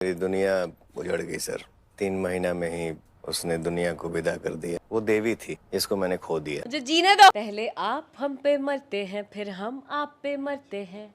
मेरी दुनिया उजड़ गई सर। 3 महीना में ही उसने दुनिया को विदा कर दिया। वो देवी थी, इसको मैंने खो दिया। मुझे जीने दो। पहले आप हम पे मरते हैं, फिर हम आप पे मरते हैं।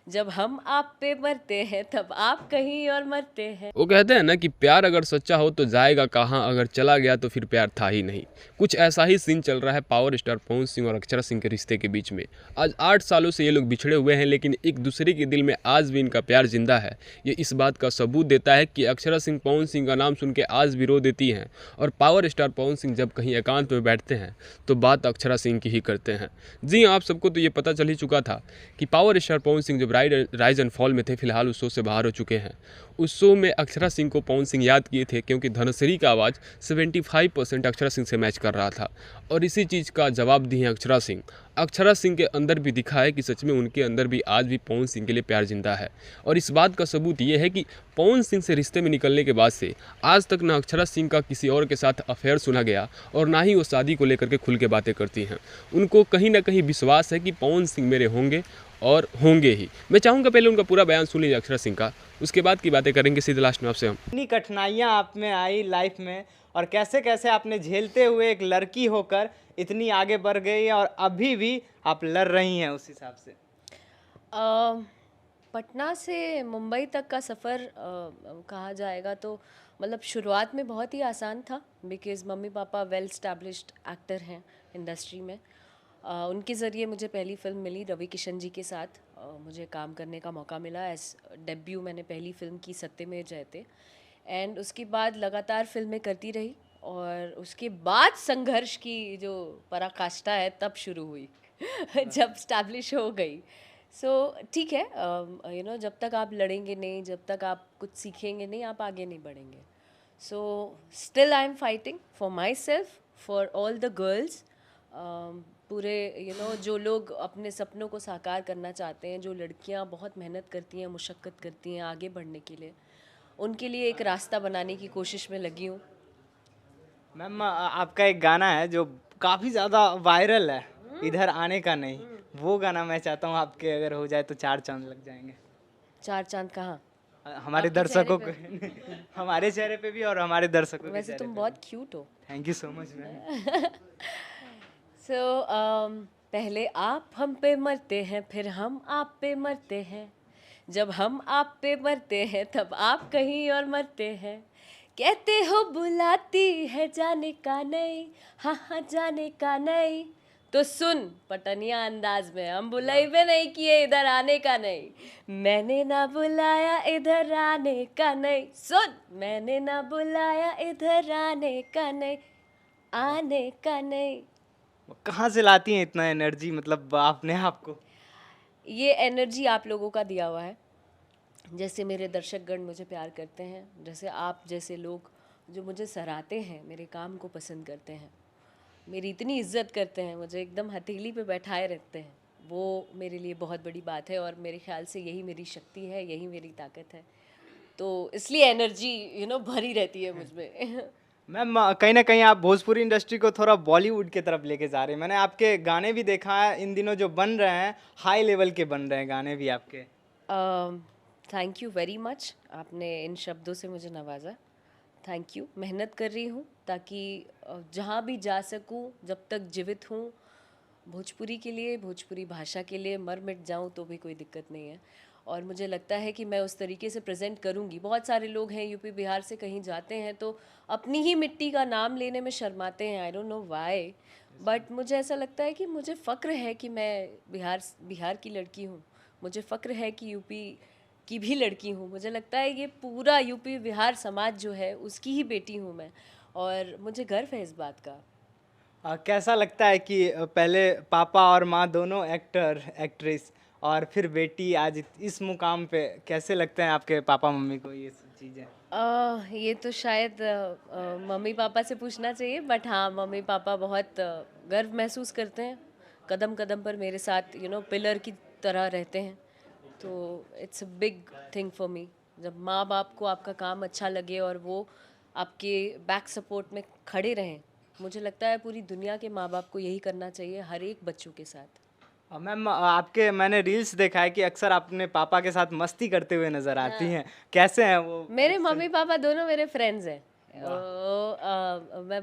जब हम आप पे मरते हैं तब आप कहीं और मरते हैं। वो कहते हैं ना कि प्यार अगर सच्चा हो तो जाएगा कहाँ, अगर चला गया तो फिर प्यार था ही नहीं। कुछ ऐसा ही सीन चल रहा है पावर स्टार पवन सिंह और अक्षरा सिंह के रिश्ते के बीच में। आज 8 सालों से ये लोग बिछड़े हुए हैं, लेकिन एक दूसरे के दिल में आज भी इनका प्यार जिंदा है। ये इस बात का सबूत देता है कि अक्षरा सिंह पवन सिंह का नाम सुन के आज भी रो देती हैं, और पावर स्टार पवन सिंह जब कहीं एकांत में बैठते हैं तो बात अक्षरा सिंह की ही करते हैं। जी हाँ, आप सबको तो ये पता चल ही चुका था कि पावर स्टार पवन सिंह जब राइज एंड फॉल में थे, फिलहाल उस शो से बाहर हो चुके हैं। उस शो में अक्षरा सिंह को पवन सिंह याद किए थे क्योंकि धनश्री का आवाज़ 75% अक्षरा सिंह से मैच कर रहा था, और इसी चीज़ का जवाब दी है अक्षरा सिंह। अक्षरा सिंह के अंदर भी दिखा है कि सच में उनके अंदर भी आज भी पवन सिंह के लिए प्यार जिंदा है। और इस बात का सबूत ये है कि पवन सिंह से रिश्ते में निकलने के बाद से आज तक न अक्षरा सिंह का किसी और के साथ अफेयर सुना गया, और ना ही वो शादी को लेकर के खुल के बातें करती हैं। उनको कहीं ना कहीं विश्वास है कि पवन सिंह मेरे होंगे और होंगे ही। मैं चाहूँगा पहले उनका पूरा बयान सुन लीजिए अक्षरा सिंह का, उसके बाद की बातें करेंगे सीधे लास्ट में आपसे हम। इतनी कठिनाइयाँ आप में आई लाइफ में, और कैसे कैसे आपने झेलते हुए एक लड़की होकर इतनी आगे बढ़ गई और अभी भी आप लड़ रही हैं उस हिसाब से। पटना से मुंबई तक का सफ़र कहा जाएगा तो मतलब शुरुआत में बहुत ही आसान था, because mummy papa well established actor हैं इंडस्ट्री में। उनके ज़रिए मुझे पहली फ़िल्म मिली रवि किशन जी के साथ। मुझे काम करने का मौका मिला एज डेब्यू। मैंने पहली फ़िल्म की सत्यमेव जयते, एंड उसके बाद लगातार फ़िल्में करती रही, और उसके बाद संघर्ष की जो पराकाष्ठा है तब शुरू हुई जब स्टैब्लिश हो गई। सो ठीक है, जब तक आप लड़ेंगे नहीं, जब तक आप कुछ सीखेंगे नहीं, आप आगे नहीं बढ़ेंगे। So still I am fighting for my self, for all the girls, पूरे जो लोग अपने सपनों को साकार करना चाहते हैं, जो लड़कियां बहुत मेहनत करती हैं, मुशक्क़त करती हैं आगे बढ़ने के लिए, उनके लिए एक रास्ता बनाने की कोशिश में लगी हूँ। मैम आपका एक गाना है जो काफ़ी ज़्यादा वायरल है, इधर आने का नहीं, वो गाना मैं चाहता हूँ आपके अगर हो जाए तो 4 चांद लग जाएंगे। 4 चांद कहाँ? हमारे आपके दर्शकों चेहरे को हमारे चेहरे पे भी और हमारे दर्शकों के वैसे चेहरे तुम पे बहुत क्यूट हो। भी। Thank you so much ma'am. So पहले आप हम पे मरते हैं, फिर हम आप पे मरते हैं। जब हम आप पे मरते हैं तब आप कहीं और मरते हैं। कहते हो बुलाती है जाने का नहीं, हाँ हाँ जाने का नहीं। तो सुन पटनिया अंदाज में, हम बुलाइबे नहीं किए इधर आने का नहीं। मैंने ना बुलाया इधर आने का नहीं। सुन, मैंने ना बुलाया इधर आने का नहीं, आने का नहीं। कहाँ से लाती हैं इतना एनर्जी, मतलब आपने आपको? ये एनर्जी आप लोगों का दिया हुआ है। जैसे मेरे दर्शकगण मुझे प्यार करते हैं, जैसे आप जैसे लोग जो मुझे सराहते हैं, मेरे काम को पसंद करते हैं, मेरी इतनी इज्जत करते हैं, मुझे एकदम हथेली पे बैठाए रहते हैं, वो मेरे लिए बहुत बड़ी बात है। और मेरे ख्याल से यही मेरी शक्ति है, यही मेरी ताकत है। तो इसलिए एनर्जी भरी रहती है मुझ में। मैम कहीं ना कहीं आप भोजपुरी इंडस्ट्री को थोड़ा बॉलीवुड की तरफ लेके जा रहे हैं। मैंने आपके गाने भी देखा है इन दिनों जो बन रहे हैं, हाई लेवल के बन रहे हैं गाने भी आपके। थैंक यू वेरी मच, आपने इन शब्दों से मुझे नवाजा। Thank you. मेहनत कर रही हूँ ताकि जहाँ भी जा सकूँ, जब तक जीवित हूँ, भोजपुरी के लिए, भोजपुरी भाषा के लिए मर मिट जाऊँ तो भी कोई दिक्कत नहीं है। और मुझे लगता है कि मैं उस तरीके से प्रेजेंट करूँगी। बहुत सारे लोग हैं यूपी बिहार से कहीं जाते हैं तो अपनी ही मिट्टी का नाम लेने में शर्माते हैं। I don't know why, but मुझे ऐसा लगता है कि मुझे फ़क्र है कि मैं बिहार की लड़की हूँ। मुझे फ़क्र है कि यूपी की भी लड़की हूँ। मुझे लगता है ये पूरा यूपी बिहार समाज जो है उसकी ही बेटी हूँ मैं, और मुझे गर्व है इस बात का। कैसा लगता है कि पहले पापा और माँ दोनों एक्टर एक्ट्रेस, और फिर बेटी आज इस मुकाम पे, कैसे लगते हैं आपके पापा मम्मी को ये सब चीज़ें? ये तो शायद मम्मी पापा से पूछना चाहिए, बट हाँ, मम्मी पापा बहुत गर्व महसूस करते हैं। कदम कदम पर मेरे साथ पिलर की तरह रहते हैं। तो it's a big thing for me, जब माँ बाप को आपका काम अच्छा लगे और वो आपके बैक सपोर्ट में खड़े रहें। मुझे लगता है पूरी दुनिया के माँ बाप को यही करना चाहिए हर एक बच्चों के साथ। मैम आपके मैंने रील्स देखा है कि अक्सर आप अपने पापा के साथ मस्ती करते हुए नजर आती हैं, कैसे हैं वो? मेरे मम्मी पापा दोनों मेरे फ्रेंड्स हैं। मैं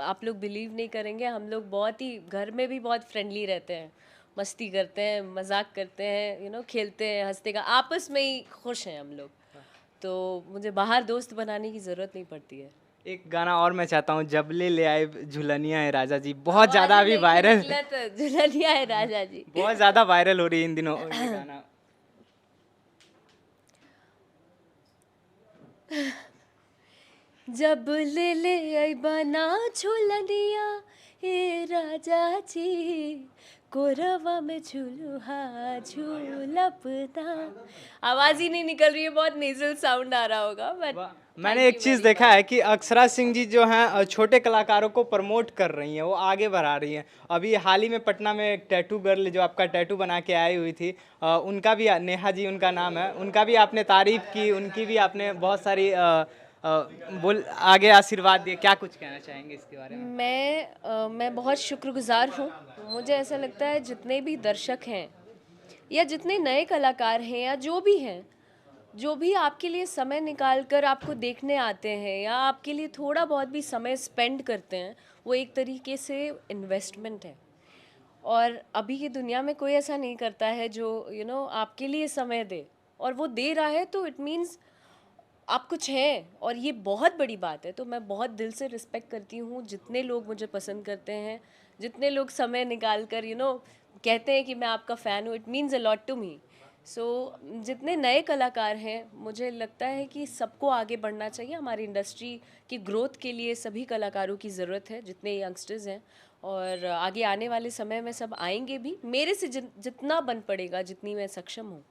आप लोग बिलीव नहीं करेंगे, हम लोग बहुत ही घर में भी बहुत फ्रेंडली रहते हैं, मस्ती करते हैं, मजाक करते हैं, खेलते हैं, हंसते का आपस में ही खुश हैं हम लोग। तो मुझे बाहर दोस्त बनाने की ज़रूरत नहीं पड़ती है। एक गाना और मैं चाहता हूँ, जबले ले आए झुलनिया है राजा जी, बहुत ज़्यादा अभी वायरल, झुलनिया है राजा जी। बहुत ज़्यादा वायरल हो रही है इन दिनों ये गाना। जब ले आई बना झुलनिया हे राजा जी, कोरवा में झुलुहा झूलपदा। आवाज ही नहीं निकल रही है, बहुत नेजल साउंड आ रहा होगा, बट मैंने एक चीज़ देखा है कि अक्षरा सिंह जी जो हैं छोटे कलाकारों को प्रमोट कर रही हैं, वो आगे बढ़ा रही हैं। अभी हाल ही में पटना में एक टैटू गर्ल जो आपका टैटू बना के आई हुई थी, उनका भी, नेहा जी उनका नाम है, उनका भी आपने तारीफ की, उनकी भी आपने बहुत सारी बोल आगे आशीर्वाद दिए। क्या कुछ कहना चाहेंगे इसके बारे में? मैं बहुत शुक्रगुजार हूँ। मुझे ऐसा लगता है जितने भी दर्शक हैं या जितने नए कलाकार हैं या जो भी हैं, जो भी आपके लिए समय निकाल कर आपको देखने आते हैं या आपके लिए थोड़ा बहुत भी समय स्पेंड करते हैं, वो एक तरीके से इन्वेस्टमेंट है। और अभी की दुनिया में कोई ऐसा नहीं करता है जो आपके लिए समय दे, और वो दे रहा है तो इट मीन्स आप कुछ हैं, और ये बहुत बड़ी बात है। तो मैं बहुत दिल से रिस्पेक्ट करती हूँ जितने लोग मुझे पसंद करते हैं, जितने लोग समय निकाल कर कहते हैं कि मैं आपका फ़ैन हूँ। It means a lot to me. So जितने नए कलाकार हैं, मुझे लगता है कि सबको आगे बढ़ना चाहिए। हमारी इंडस्ट्री की ग्रोथ के लिए सभी कलाकारों की ज़रूरत है, जितने यंगस्टर्स हैं, और आगे आने वाले समय में सब आएंगे भी। मेरे से जितना बन पड़ेगा, जितनी मैं सक्षम हूँ,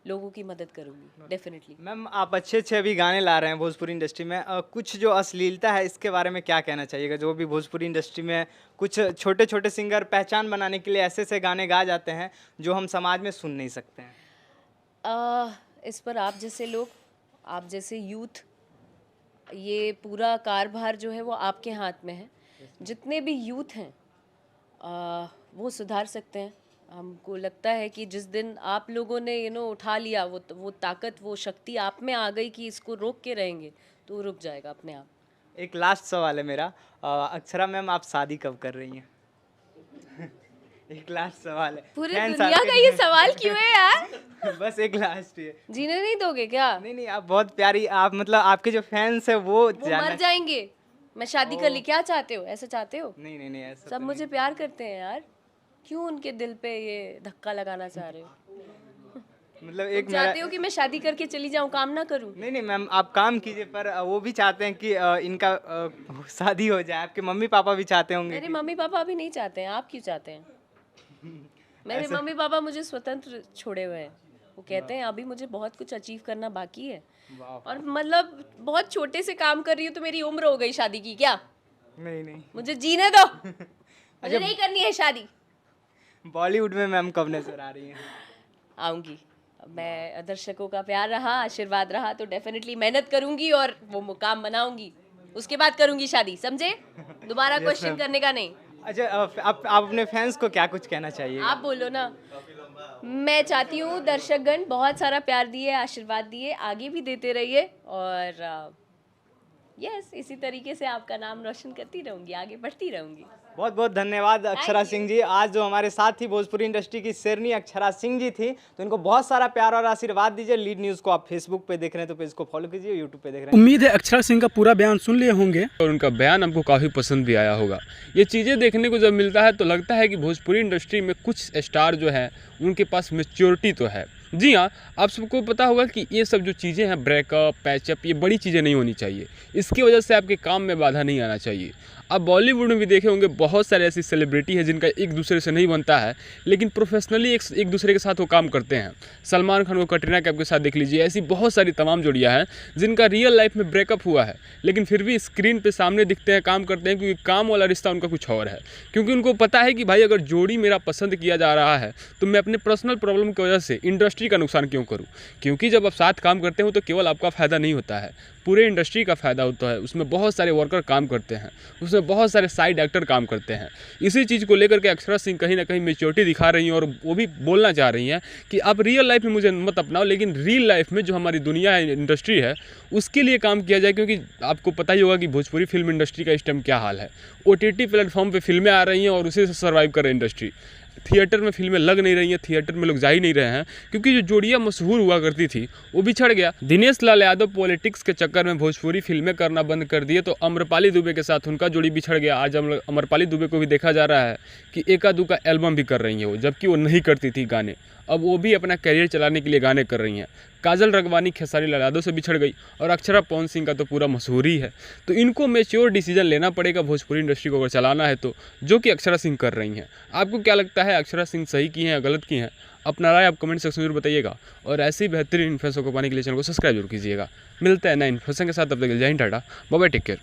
लोगों की मदद करूँगी डेफिनेटली। मैम आप अच्छे अच्छे अभी गाने ला रहे हैं भोजपुरी इंडस्ट्री में, कुछ जो अश्लीलता है इसके बारे में क्या कहना चाहिएगा? जो भी भोजपुरी इंडस्ट्री में कुछ छोटे छोटे सिंगर पहचान बनाने के लिए ऐसे ऐसे गाने गा जाते हैं जो हम समाज में सुन नहीं सकते हैं। इस पर आप जैसे लोग, आप जैसे यूथ, ये पूरा कारभार जो है वो आपके हाथ में है। जितने भी यूथ हैं वो सुधार सकते हैं। हमको लगता है कि जिस दिन आप लोगों ने उठा लिया वो ताकत, वो शक्ति आप में आ गई कि इसको रोक के रहेंगे, तो रुक जाएगा अपने आप। एक लास्ट सवाल है मेरा, अक्षरा मैम आप शादी कब कर रही हैं? एक लास्ट सवाल है। पूरे फैंस दुनिया आपके- का ये सवाल क्यों है यार? बस एक लास्ट है। जीने नहीं दोगे क्या? नहीं नहीं, आप बहुत प्यारी, आप मतलब आपके जो फैंस है वो मर जाएंगे। मैं शादी कर ली, क्या चाहते हो? ऐसा चाहते हो? नहीं नहीं नहीं, ऐसा सब तो मुझे प्यार करते हैं यार, क्यों उनके दिल पे ये धक्का लगाना चाह रहे हो? नहीं। मतलब एक तुम चाहते हो कि मैं शादी करके चली जाऊं, काम ना करूं? नहीं नहीं मैम, आप काम कीजिए, पर वो भी चाहते हैं कि इनका शादी हो जाए। आपके मम्मी पापा भी चाहते होंगे मेरे मम्मी पापा अभी नहीं चाहते हैं, आप क्यों चाहते हैं? मेरे मम्मी पापा मुझे स्वतंत्र छोड़े हुए हैं। वो कहते हैं अभी मुझे बहुत कुछ अचीव करना बाकी है, और मतलब बहुत छोटे से काम कर रही हूँ, तो मेरी उम्र हो गई शादी की क्या? नहीं नहीं। मुझे जीने दो, मुझे नहीं करनी है शादी। बॉलीवुड में मैम कब नजर आ रही हैं? आऊँगी मैं, दर्शकों का प्यार रहा, आशीर्वाद रहा तो डेफिनेटली मेहनत करूँगी और वो मुकाम बनाऊँगी, उसके बाद करूँगी शादी, समझे? दोबारा क्वेश्चन करने का नहीं। अच्छा, आप अपने फैंस को क्या कुछ कहना चाहिए? आप बोलो ना। मैं चाहती हूँ दर्शकगण बहुत सारा प्यार दिए, आशीर्वाद दिए, आगे भी देते रहिए, और यस इसी तरीके से आपका नाम रोशन करती रहूँगी, आगे बढ़ती रहूँगी। बहुत बहुत धन्यवाद अक्षरा सिंह जी। आज जो हमारे साथ ही भोजपुरी इंडस्ट्री की शेरनी अक्षरा सिंह जी थी, तो इनको बहुत सारा प्यार और आशीर्वाद दीजिए। लीड न्यूज़ को आप फेसबुक पे देख रहे हैं तो पेज को फॉलो कीजिए, यूट्यूब पे देख रहे हैं। उम्मीद है अक्षरा सिंह का पूरा बयान सुन लिए होंगे और उनका बयान हमको काफ़ी पसंद भी आया होगा। ये चीज़ें देखने को जब मिलता है तो लगता है कि भोजपुरी इंडस्ट्री में कुछ स्टार जो है उनके पास मैच्योरिटी तो है। जी हाँ, आप सबको पता होगा कि ये सब जो चीज़ें हैं, ब्रेकअप, पैचअप, ये बड़ी चीज़ें नहीं होनी चाहिए। इसकी वजह से आपके काम में बाधा नहीं आना चाहिए। आप बॉलीवुड में भी देखे होंगे बहुत सारे ऐसी सेलिब्रिटी हैं जिनका एक दूसरे से नहीं बनता है, लेकिन प्रोफेशनली एक दूसरे के साथ वो काम करते हैं। सलमान खान को कटरीना कैफ के साथ देख लीजिए, ऐसी बहुत सारी तमाम जोड़ियाँ हैं जिनका रियल लाइफ में ब्रेकअप हुआ है, लेकिन फिर भी स्क्रीन पे सामने दिखते हैं, काम करते हैं, क्योंकि काम वाला रिश्ता उनका कुछ और है। क्योंकि उनको पता है कि भाई अगर जोड़ी मेरा पसंद किया जा रहा है तो मैं अपने पर्सनल प्रॉब्लम की वजह से इंडस्ट्री का नुकसान क्यों करूँ? क्योंकि जब आप साथ काम करते हो तो केवल आपका फ़ायदा नहीं होता है, पूरे इंडस्ट्री का फ़ायदा होता है। उसमें बहुत सारे वर्कर काम करते हैं, उसमें बहुत सारे साइड एक्टर काम करते हैं। इसी चीज़ को लेकर के अक्षरा सिंह कहीं ना कहीं मैच्योरिटी दिखा रही हैं और वो भी बोलना चाह रही हैं कि आप रियल लाइफ में मुझे मत अपनाओ, लेकिन रियल लाइफ में जो हमारी दुनिया है, इंडस्ट्री है, उसके लिए काम किया जाए। क्योंकि आपको पता ही होगा कि भोजपुरी फिल्म इंडस्ट्री का इस टाइम क्या हाल है। OTT प्लेटफॉर्म पे फिल्में आ रही हैं और उसी से सर्वाइव कर रही है इंडस्ट्री। थिएटर में फिल्में लग नहीं रही हैं, थिएटर में लोग जा ही नहीं रहे हैं, क्योंकि जो जोड़ियाँ मशहूर हुआ करती थी वो बिछड़ गया। दिनेश लाल यादव पॉलिटिक्स के चक्कर में भोजपुरी फिल्में करना बंद कर दिए, तो अम्रपाली दुबे के साथ उनका जोड़ी बिछड़ गया। आज अम्रपाली दुबे को भी देखा जा रहा है कि एका दुका एल्बम भी कर रही हैं वो, जबकि वो नहीं करती थी गाने। अब वो भी अपना करियर चलाने के लिए गाने कर रही हैं। काजल रगवानी खेसारी लाल यादव से बिछड़ गई और अक्षरा पवन सिंह का तो पूरा मशहूर ही है। तो इनको मैच्योर डिसीजन लेना पड़ेगा भोजपुरी इंडस्ट्री को अगर चलाना है तो, जो कि अक्षरा सिंह कर रही हैं। आपको क्या लगता है, अक्षरा सिंह सही की हैं या गलत की हैं? अपना राय आप कमेंट सेक्शन में जरूर बताइएगा और ऐसी बेहतरीन इन्फॉर्मेशन को पाने के लिए चैनल को सब्सक्राइब जरूर कीजिएगा। मिलते हैं नए इन्फॉर्मेशन के साथ, तब तक जय हिंद, tata, bye bye, take care.